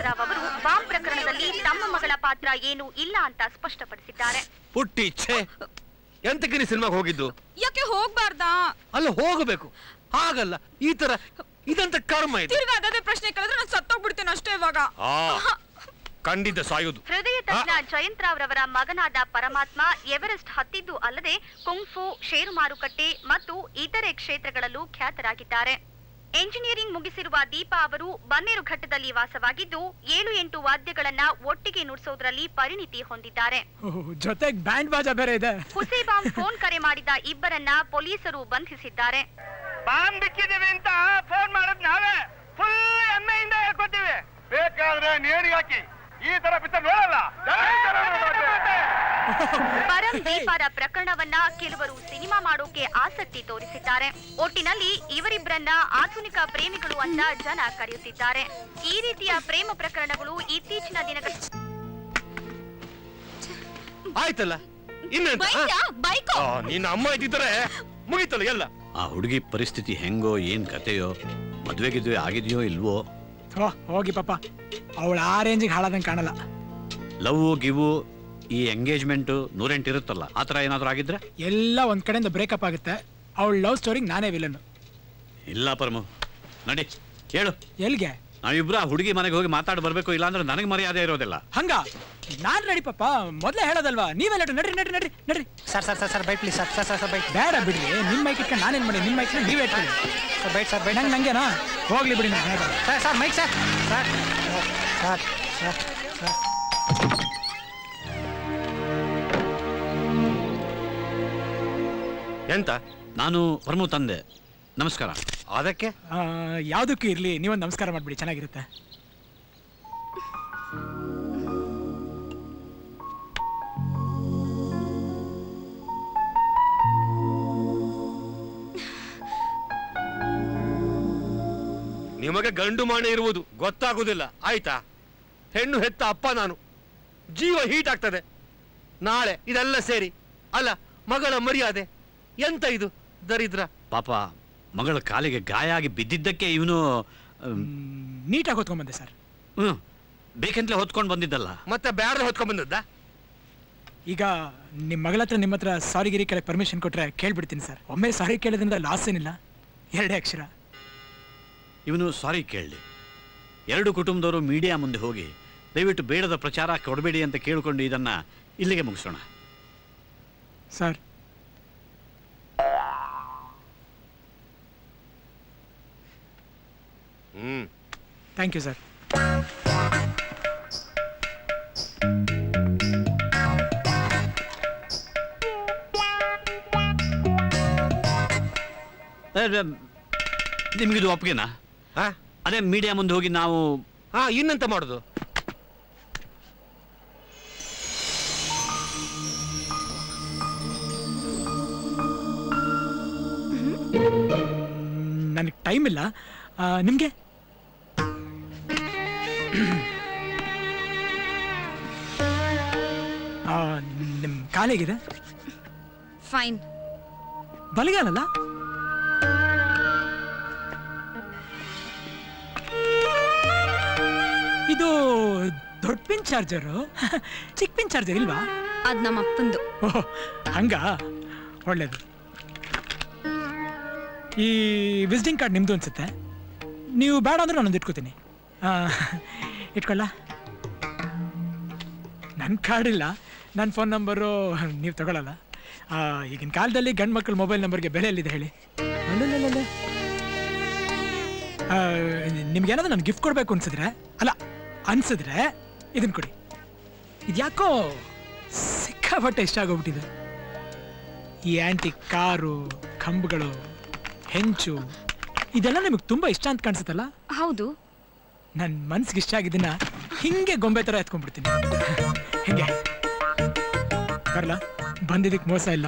ಚೈತ್ರಾವ್ ಅವರು ಬಾಂಬ್ ಪ್ರಕರಣದಲ್ಲಿ ತಮ್ಮ ಮಗಳ ಪಾತ್ರ ಏನು ಇಲ್ಲ ಅಂತ ಸ್ಪಷ್ಟಪಡಿಸಿದ್ದಾರೆ. ಪುಟ್ಟಿ ಛೇ, ಎಂತಕ್ಕೆ ನೀ ಸಿನಿಮಾಗೆ ಹೋಗಿದ್ದು? ಯಾಕೆ ಹೋಗ್ಬಾರ್ದಾ? ಅಲ್ಲ ಹೋಗಬೇಕು, ಹಾಗಲ್ಲ ಈ ತರ ಇದಂತ ಕರ್ಮ ಇದೆ. ತಿರ್ಗಾ ಅದೇ ಪ್ರಶ್ನೆ ಕೇಳಿದ್ರೆ ನಾನು ಸತ್ತೋಗ್ಬಿಡ್ತೇನೆ ಅಷ್ಟೇ ಇವಾಗ. ಖಂಡಿತ ಸಾಯುದು. ಹೃದಯ ತಜ್ಞ ಜಯಂತ್ರಾವ್ ರವರ ಮಗನಾದ ಪರಮಾತ್ಮ ಎವರೆಸ್ಟ್ ಹತ್ತಿದ್ದು ಅಲ್ಲದೆ ಕುಂಫು, ಷೇರು ಮಾರುಕಟ್ಟೆ ಮತ್ತು ಇತರೆ ಕ್ಷೇತ್ರಗಳಲ್ಲೂ ಖ್ಯಾತರಾಗಿದ್ದಾರೆ. ಎಂಜಿನಿಯರಿಂಗ್ ಮುಗಿಸಿರುವ ದೀಪಾ ಅವರು ಬನ್ನೇರುಘಟ್ಟದಲ್ಲಿ ವಾಸವಾಗಿದ್ದು 7-8 ವಾದ್ಯಗಳನ್ನ ಒಟ್ಟಿಗೆ ನುಡಿಸೋದ್ರಲ್ಲಿ ಪರಿಣಿತಿ ಹೊಂದಿದ್ದಾರೆ. ಜೊತೆಗೆ ಬ್ಯಾಂಡ್ ಬಾಜಾ ಬೇರೆ ಇದೆ. ಹುಸೇಬಾಂಬ್ ಫೋನ್ ಕರೆ ಮಾಡಿದ ಇಬ್ಬರನ್ನ ಪೊಲೀಸರು ಬಂಧಿಸಿದ್ದಾರೆ. ಬಾಂಬ್ ಬಿಕ್ಕಿದೀವಿ ಅಂತ ಫೋನ್ ಮಾಡೋದ್ ನಾವೇ. ಫುಲ್ ಎಮ್ಮೆಯಿಂದ ಹೇಳ್ಕೊತೀವಿ. ಬೇಕಾದ್ರೆ ನೇಣಿಗೆ ಹಾಕಿ ಈ ತರ ಪಿಕ್ಚರ್ ನೋಡಲ್ಲ. ಪರಂ ದೀಪಾರ ಪ್ರಕರಣವನ್ನ ಕೆಲವರು ಸಿನಿಮಾ ಮಾಡೋಕೆ ಆಸಕ್ತಿ ತೋರಿಸಿದ್ದಾರೆ. ಒಟ್ಟಿನಲ್ಲಿ ಇವರಿಬ್ಬರನ್ನ ಆಧುನಿಕ ಪ್ರೇಮಿಗಳು ಅಂತ ಜನ ಕರೆಯುತ್ತಿದ್ದಾರೆ. ಈ ರೀತಿಯ ಪ್ರೇಮ ಪ್ರಕರಣಗಳು ಇತ್ತೀಚಿನ ದಿನಗಳ ಆಯ್ತಲ್ಲ, ನಿನ್ನ ಅಮ್ಮ ಇದ್ದಿದ್ರೆ ಮುಗಿತಲ್ಲ ಎಲ್ಲ. ಆ ಹುಡುಗಿ ಪರಿಸ್ಥಿತಿ ಹೆಂಗೋ, ಏನ್ ಕತೆಯೋ, ಮದ್ವೆಗಿದ್ವಿ ಆಗಿದೆಯೋ ಇಲ್ವೋ? ಹೋಗಿ ಪಾಪ, ಅವಳು ಆ ರೇಂಜಿಗೆ ಹಾಳಾದಂಗೆ ಕಾಣಲ್ಲ. ಲವ್ ಗಿವು ಈ ಎಂಗೇಜ್ಮೆಂಟ್ 108 ಇರುತ್ತಲ್ಲ, ಆತರ ಏನಾದ್ರು ಆಗಿದ್ರೆ ಎಲ್ಲ ಒಂದ್ ಕಡೆಯಿಂದ ಬ್ರೇಕಪ್ ಆಗುತ್ತೆ. ಅವಳ ಲವ್ ಸ್ಟೋರಿಗೆ ನಾನೇ ವಿಲನ್. ಇಲ್ಲ ಪರಮು, ನಡಿ ಹೇಳು ಎಲ್ಗೆ? ನಾವಿಬ್ರು ಆ ಹುಡುಗಿ ಮನೆಗೆ ಹೋಗಿ ಮಾತಾಡಿ ಬರ್ಬೇಕು, ಇಲ್ಲಾಂದ್ರೆ ನನಗೆ ಮರ್ಯಾದೆ ಇರೋದಿಲ್ಲ. ಹಂಗ ನಾನ್ ರೆಡಿ ಪಾಪ, ಮೊದ್ಲೇ ಹೇಳೋದಲ್ವಾ? ನೀವೆಲ್ಲ ನಡ್ರಿ ನಡ್ರಿ ನಡ್ರಿ ನಡ್ರಿ. Sir byte please sir byte. ಬೇಡ ಬಿಡ್ರಿ, ನಿಮ್ ಮೈಕ್ ಇಟ್ಕೊಂಡು ನಾನೇನ್ ಮಾಡಿ, ನಿಮ್ ಮೈಕ್ ನೀವೇ ಇಟ್ಕೊಳ್ಳಿ. ಸರ್ ಬೈಟ್ ನಂಗೇನಾ? ಹೋಗ್ಲಿ ಬಿಡಿ. Sir mic sir sir sir sir sir ಎಂತ? ನಾನು ಪರಮು ತಂದೆ, ನಮಸ್ಕಾರ. ಅದಕ್ಕೆ ಯಾವ್ದಕ್ಕೂ ಇರ್ಲಿ, ನೀವೊಂದು ನಮಸ್ಕಾರ ಮಾಡ್ಬಿಡಿ, ಚೆನ್ನಾಗಿರುತ್ತೆ. ನಿಮಗೆ ಗಂಡು ಮಾಣೆ ಇರುವುದು ಗೊತ್ತಾಗುದಿಲ್ಲ, ಆಯ್ತಾ? ಹೆಣ್ಣು ಹೆತ್ತ ಅಪ್ಪ ನಾನು, ಜೀವ ಹೀಟ್ ಆಗ್ತದೆ. ನಾಳೆ ಇದೆಲ್ಲ ಸೇರಿ ಅಲ್ಲ ಮಗಳ ಮರ್ಯಾದೆ ಎಂತ ಇದು ದರಿದ್ರ? ಪಾಪ ಮಗಳ ಕಾಲಿಗೆ ಗಾಯ ಆಗಿ ಬಿದ್ದಿದ್ದಕ್ಕೆ ಇವನು ನೀಟಾಗಿ ಹೊತ್ಕೊಂಡ್ ಬಂದೆ ಸರ್. ಬೇಕಂತಲೇ ಹೊತ್ಕೊಂಡು ಬಂದಿದ್ದಲ್ಲ, ಮತ್ತೆ ಬ್ಯಾಡ್ರೆ ಹೊತ್ಕೊಂಡ್ ಬಂದದ್ದ? ಈಗ ನಿಮ್ಮ ಮಗಳ ಹತ್ರ ನಿಮ್ಮ ಹತ್ರ ಸಾರಿಗಿರಿ ಕೇಳಕ್ಕೆ ಪರ್ಮಿಷನ್ ಕೊಟ್ರೆ ಕೇಳ್ಬಿಡ್ತೀನಿ ಸರ್. ಒಮ್ಮೆ ಸಾರಿ ಕೇಳೋದ್ರಿಂದ ಲಾಸ್ ಏನಿಲ್ಲ, 2 ಅಕ್ಷರ. ಇವನು ಸಾರಿ ಕೇಳಲಿ. 2 ಕುಟುಂಬದವರು ಮೀಡಿಯಾ ಮುಂದೆ ಹೋಗಿ ದಯವಿಟ್ಟು ಬೇಡದ ಪ್ರಚಾರ ಕೊಡಬೇಡಿ ಅಂತ ಕೇಳಿಕೊಂಡು ಇದನ್ನ ಇಲ್ಲಿಗೆ ಮುಗಿಸೋಣ ಸರ್. Thank you sir. ನಿಮ್ಗಿದು ಒಪ್ಪಿಗೆನಾ? ಅದೇ ಮೀಡಿಯಾ ಮುಂದೆ ಹೋಗಿ ನಾವು ಇನ್ನೆಂತ ಮಾಡುದು? ನನಗೆ ಟೈಮ್ ಇಲ್ಲ. ನಿಮ್ಗೆ ನಿಮ್ ಕಾಲೇಗಿದೆ? ಫೈನ್. ಬಲಗಾಲಲ್ಲ? ಇದು ದೊಡ್ಡ ಪಿನ್ ಚಾರ್ಜರು, ಚಿಕ್ಕ ಪಿನ್ ಚಾರ್ಜರ್ ಇಲ್ವಾ? ಅದ್ ನಮ್ಮ ಅಪ್ಪಂದು. ಓಹ್ ಹಂಗ, ಒಳ್ಳೇದು. ಈ ವಿಸಿಟಿಂಗ್ ಕಾರ್ಡ್ ನಿಮ್ದು ಅನ್ಸುತ್ತೆ. ನೀವು ಬೇಡ ಅಂದ್ರೆ ನಾನೊಂದು ಇಟ್ಕೋತೀನಿ. ಇಟ್ಕೊಳ್ಳ? ನನ್ನ ಕಾರ್ಡ್ ಇಲ್ಲ, ನನ್ನ ಫೋನ್ ನಂಬರು ನೀವು ತಗೊಳ್ಳಲ್ಲ. ಈಗಿನ ಕಾಲದಲ್ಲಿ ಗಂಡು ಮಕ್ಕಳ ಮೊಬೈಲ್ ನಂಬರ್ಗೆ ಬೆಲೆ ಎಲ್ಲಿದೆ ಹೇಳಿ? ನಿಮ್ಗೇನಾದ್ರೂ ನಾನು ಗಿಫ್ಟ್ ಕೊಡಬೇಕು ಅನ್ಸಿದ್ರೆ, ಅನ್ಸಿದ್ರೆ ಇದನ್ನು ಕೊಡಿ. ಇದ್ಯಾಕೋ ಸಿಕ್ಕಾಪಟ್ಟೆ ಇಷ್ಟ ಆಗೋಗ್ಬಿಟ್ಟಿದೆ. ಈ ಆಂಟಿಕ್ ಕಾರು, ಕಂಬಗಳು, ಹೆಂಚು, ಇದೆಲ್ಲ ನಿಮಗೆ ತುಂಬಾ ಇಷ್ಟ ಅಂತ ಕಾಣಿಸುತ್ತಲ್ಲ? ಹೌದು. ನನ್ನ ಮನ್ಸಿಗೆ ಇಷ್ಟ ಆಗಿದ್ದನ್ನ ಹಿಂಗೆ ಗೊಂಬೆ ತರ ಎತ್ಕೊಂಡ್ಬಿಡ್ತೀನಿ. ಹಿಂಗೆ ಬರಲ್ಲ? ಬಂದಿದ್ದಕ್ಕೆ ಮೋಸ ಇಲ್ಲ,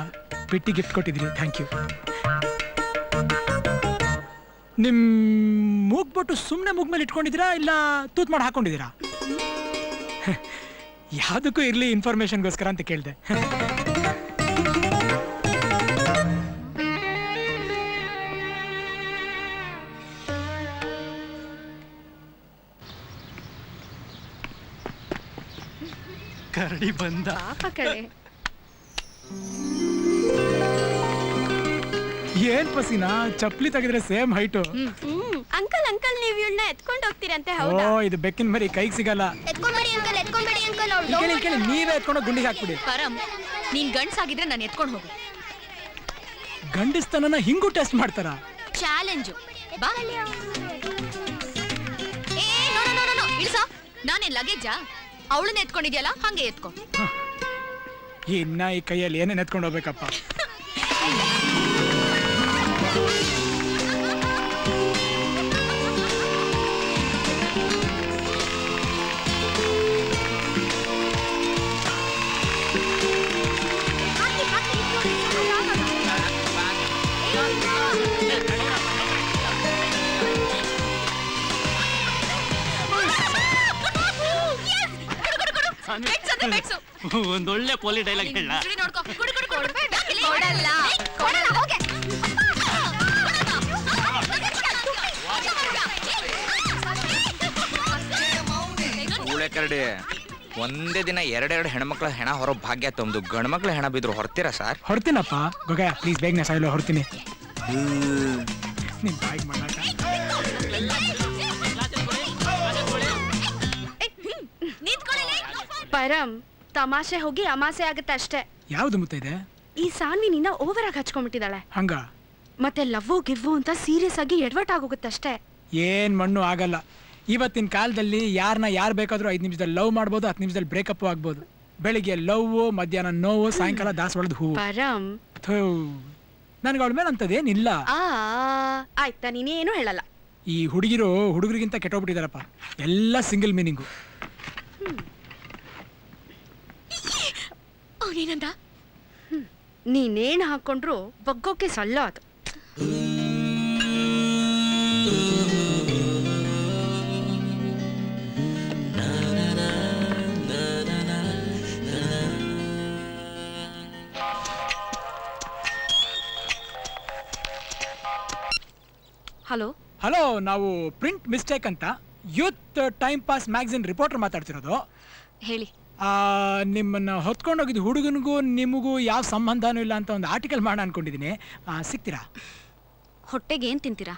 ಪೆಟ್ಟಿ ಗಿಫ್ಟ್ ಕೊಟ್ಟಿದ್ರಿ, ಥ್ಯಾಂಕ್ ಯು. ನಿಮ್ ಮೂಗ್ಬಿಟ್ಟು ಸುಮ್ಮನೆ ಮೂಗ್ ಮೇಲೆ ಇಟ್ಕೊಂಡಿದ್ದೀರಾ ಇಲ್ಲ ತೂತ್ ಮಾಡಿ ಹಾಕೊಂಡಿದ್ದೀರಾ? ಯಾವುದಕ್ಕೂ ಇರ್ಲಿ, ಇನ್ಫಾರ್ಮೇಶನ್ಗೋಸ್ಕರ ಅಂತ ಕೇಳಿದೆ. ನಡಿ ಬಂದ. ಪಾಪ ಕಡೆ. ಏನ್ ಪಸಿನ ಚಪ್ಲಿ ತೆಗೆದ್ರೆ ಸೇಮ್ ಹೈಟು. ಅಂಕಲ್ ಅಂಕಲ್ ನೀವು ಇವಳನ್ನ ಎತ್ಕೊಂಡು ಹೋಗ್ತೀರಂತೆ ಓ ಇದು ಬೆಕ್ಕಿನ ಮರಿ ಕೈಗೆ ಸಿಗಲ್ಲ. ಎತ್ಕೊಂಬೇಡಿ ಅಂಕಲ್ ಎತ್ಕೊಂಬೇಡಿ ಅಂಕಲ್. ಕೇಳಿ ನೀವೇ ಎತ್ಕೊಂಡು ಗುಂಡಿಗೆ ಹಾಕ್ಬಿಡಿ. ಪರಂ ನೀನ್ ಗಂಡ್ಸಾಗಿದ್ರೆ ನಾನು ಎತ್ಕೊಂಡು ಹೋಗು. ಗಂಡಸ್ತನನ ಹಿಂಗೂ ಟೆಸ್ಟ್ ಮಾಡ್ತಾರ. ಚಾಲೆಂಜು ಬಾ. ಏ ನೋ ನೋ ನೋ ನೋ ಇಳಿಸ. ನಾನೇನ್ ಲಗೇಜಾ? ಅವಳನ್ನ ಎತ್ಕೊಂಡಿದ್ಯಲ್ಲ ಹಂಗೆ ಎತ್ಕೊ. ಇನ್ನ ಈ ಕೈಯಲ್ಲಿ ಏನೇನ್ ಎತ್ಕೊಂಡು ಹೋಗ್ಬೇಕಪ್ಪ. ಒಂದೊಳ್ಳೆ ಪೊಲಿ ಡೈಲಾಗ್ ಹೇಳ. ನೋಡ್ಕೊ ಕುಡಿ ಕುಡಿ ಕೊಡಲ್ಲ ಕೊಡಲ್ಲ ಹೋಗೆ. ಕರಡಿ ಒಂದೇ ದಿನ ಎರಡೆರಡು ಹೆಣ್ಮಕ್ಳ ಹೆಣ ಹೊರೋ ಭಾಗ್ಯ ತಮ್ದು ಗಂಡ್ಮಕ್ಳ ಹೆಣ ಬಿದ್ರು ಹೊರ್ತೀರಾ ಸರ್? ಹೊರ್ತೀನಪ್ಪ ಗೊಗ ಪ್ಲೀಸ್ ಬೇಗನೆ ಸಾಯಿಲು ಹೊರ್ತೀನಿ. ನಿನ್ ಬಾಯಿಗೆ ಮಾಡಾಕ ಪರಂ ತಮಾಷೆ ಹೋಗಿ ಅಮಾಸೆ ಆಗುತ್ತೆ ಅಷ್ಟೇ. ಯಾವ್ದು ಮುತ್ತ ಇದೆ? ಈ ಸಾನ್ವಿ ನಿನ್ನ ಓವರ್ ಆಗಿ ಹಚ್ಕೊಂಡ್ಬಿಟ್ಟಿದ್ದಾಳೆ. ಹಂಗ ಮತ್ತೆ ಲವ್ವು ಗಿವ್ವು ಅಂತ ಸೀರಿಯಸ್ ಆಗಿ ಎಡವಟ್ ಆಗೋಗುತ್ತೆ ಅಷ್ಟೇ. ಏನ್ ಮಣ್ಣು ಆಗಲ್ಲ. ಇವತ್ತಿನ ಕಾಲದಲ್ಲಿ ಯಾರನ್ನ ಯಾರು ಬೇಕಾದ್ರೂ 5 ನಿಮಿಷದಲ್ಲಿ ಲವ್ ಮಾಡ್ಬೋದು, 10 ನಿಮಿಷದಲ್ಲಿ ಬ್ರೇಕಪ್ ಆಗ್ಬೋದು. ಬೆಳಿಗ್ಗೆ ಲವ್, ಮಧ್ಯಾಹ್ನ ನೋವು, ಸಾಯಂಕಾಲ ದಾಸವಾಳದ ಹೂವು. ಪರಂ ನನ್ಗೆ ಅವಳ ಮೇಲೆ ಅಂತದೇನಿಲ್ಲ. ಆಯ್ತಾ ನೀನೇನು ಹೇಳಲ್ಲ. ಈ ಹುಡುಗರಿಗಿಂತ ಕೆಟ್ಟೋಗ್ಬಿಟ್ಟಿದಾರಪ್ಪ. ಎಲ್ಲ ಸಿಂಗಲ್ ಮೀನಿಂಗು. ಅವನೇನಂದ? ನೀನೇನು ಹಾಕೊಂಡ್ರು ಬಗ್ಗೋಕೆ ಸಲ್ಲ ಅದು. ಹಲೋ, ನಾವು ಪ್ರಿಂಟ್ ಮಿಸ್ಟೇಕ್ ಅಂತ youth time pass magazine reporter ಮಾತಾಡ್ತಿರೋದು. ಹೇಳಿ. ನಿಮ್ಮನ್ನ ಹೊತ್ಕೊಂಡೋಗಿದ್ದು ಹುಡುಗನಿಗೂ ನಿಮಗೂ ಯಾವ ಸಂಬಂಧನೂ ಇಲ್ಲ ಅಂತ ಒಂದು ಆರ್ಟಿಕಲ್ ಮಾಡೋಣ ಅನ್ಕೊಂಡಿದ್ದೀನಿ. ಸಿಗ್ತೀರಾ? ಹೊಟ್ಟೆಗೆ ಏನ್ ತಿಂತೀರಾ?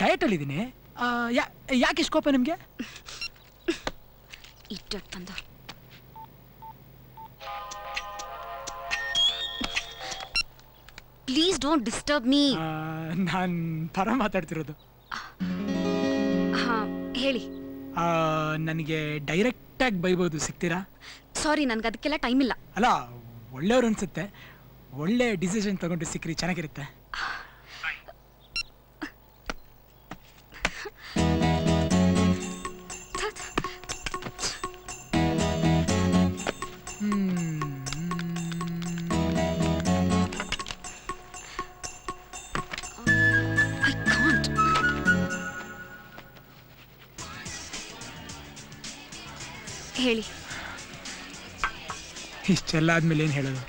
ಡಯಟಲ್ಲಿದ್ದೀನಿ. ಯಾಕೆ ಇಷ್ಟು ಕೋಪ ನಿಮಗೆ? ಇಟ್ಟಂದ ಪ್ಲೀಸ್ ಡೋಂಟ್ ಡಿಸ್ಟರ್ಬ್ ಮೀ. ನಾನು ಪರ ಮಾತಾಡ್ತಿರೋದು. ಹಾ ಹೇಳಿ. ನನಗೆ ಡೈರೆಕ್ಟಾಗಿ ಬೈಬೋದು, ಸಿಗ್ತೀರಾ? ಸಾರಿ, ನನ್ಗೆ ಅದಕ್ಕೆಲ್ಲ ಟೈಮ್ ಇಲ್ಲ. ಅಲ್ಲ, ಒಳ್ಳೆಯವ್ರು ಅನ್ಸುತ್ತೆ. ಒಳ್ಳೆ ಡಿಸಿಷನ್ ತಗೊಂಡು ಸಿಕ್ಕ್ರಿ ಚೆನ್ನಾಗಿರುತ್ತೆ. ಹೇಳಿ. ಇಷ್ಟೆಲ್ಲ ಆದ್ಮೇಲೆ ಏನು ಹೇಳೋದು?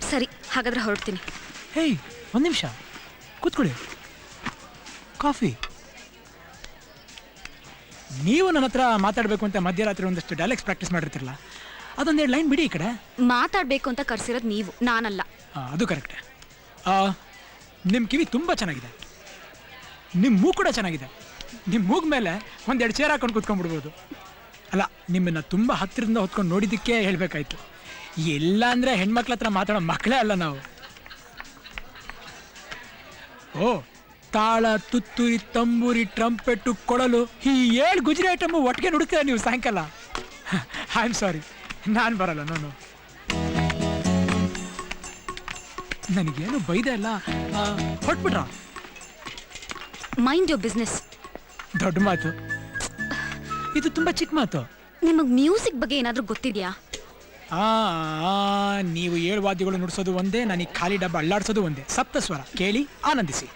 ಸರಿ, ಹಾಗಾದ್ರೆ ಹೊರಡ್ತೀನಿ. ಹೇಯ್, ಒಂದು ನಿಮಿಷ ಕೂತ್ಕೊಳ್ಳಿ. ಕಾಫಿ. ನೀವು ನನ್ನ ಹತ್ರ ಮಾತಾಡಬೇಕು ಅಂತ ಮಧ್ಯರಾತ್ರಿ ಒಂದಷ್ಟು ಡೈಲಾಗ್ಸ್ ಪ್ರಾಕ್ಟೀಸ್ ಮಾಡಿರ್ತಿರಲ್ಲ, ಅದೊಂದೆರಡು ಲೈನ್ ಬಿಡಿ. ಈ ಕಡೆ ಮಾತಾಡಬೇಕು ಅಂತ ಕರ್ಸಿರೋದು ನೀವು, ನಾನಲ್ಲ. ಅದು ಕರೆಕ್ಟೇ. ನಿಮ್ಮ ಕಿವಿ ತುಂಬ ಚೆನ್ನಾಗಿದೆ, ನಿಮ್ಮ ಮೂಗು ಕೂಡ ಚೆನ್ನಾಗಿದೆ. ನಿಮ್ಮ ಮೂಗು ಮೇಲೆ ಒಂದೆರಡು ಚೇರ್ ಹಾಕೊಂಡು ಕೂತ್ಕೊಂಡ್ಬಿಡ್ಬೋದು. ಅಲ್ಲ, ನಿಮ್ಮನ್ನು ತುಂಬ ಹತ್ತಿರದಿಂದ ಹೊತ್ಕೊಂಡು ನೋಡಿದ್ದಕ್ಕೆ ಹೇಳಬೇಕಾಯ್ತು. ಎಲ್ಲ ಅಂದರೆ ಹೆಣ್ಮಕ್ಳ ಹತ್ರ ಮಾತಾಡೋ ಮಕ್ಕಳೇ ಅಲ್ಲ ನಾವು. ಓ, ತಾಳ, ತುತ್ತೂರಿ, ತಂಬೂರಿ, ಟ್ರಂಪೆಟ್ಟು, ಕೊಳಲು, ಈ 7 ಗುಜರಿ ಐಟಮು ಒಟ್ಟಿಗೆ ನುಡುತ್ತೀರ ನೀವು ಸಾಯಂಕಾಲ. ಐ ಆಮ್ ಸಾರಿ, ನಾನು ಬರಲ್ಲ. ನಾನು ನನಗೇನು ಬೈದೆ ಅಲ್ಲ. ಹೊಟ್ಬಿಟ್ರ? Mind your business. ದೊಡ್ಡ ಮಾತು ಇದು, ತುಂಬ ಚಿಕ್ಕ ಮಾತು. ನಿಮಗೆ ಮ್ಯೂಸಿಕ್ ಬಗ್ಗೆ ಏನಾದರೂ ಗೊತ್ತಿದೆಯಾ? ನೀವು 7 ವಾದ್ಯಗಳು ನುಡಿಸೋದು ಒಂದೇ, ನನಗೆ ಖಾಲಿ ಡಬ್ಬ ಅಳ್ಳಾಡ್ಸೋದು ಒಂದೇ. ಸಪ್ತಸ್ವರ ಕೇಳಿ ಆನಂದಿಸಿ.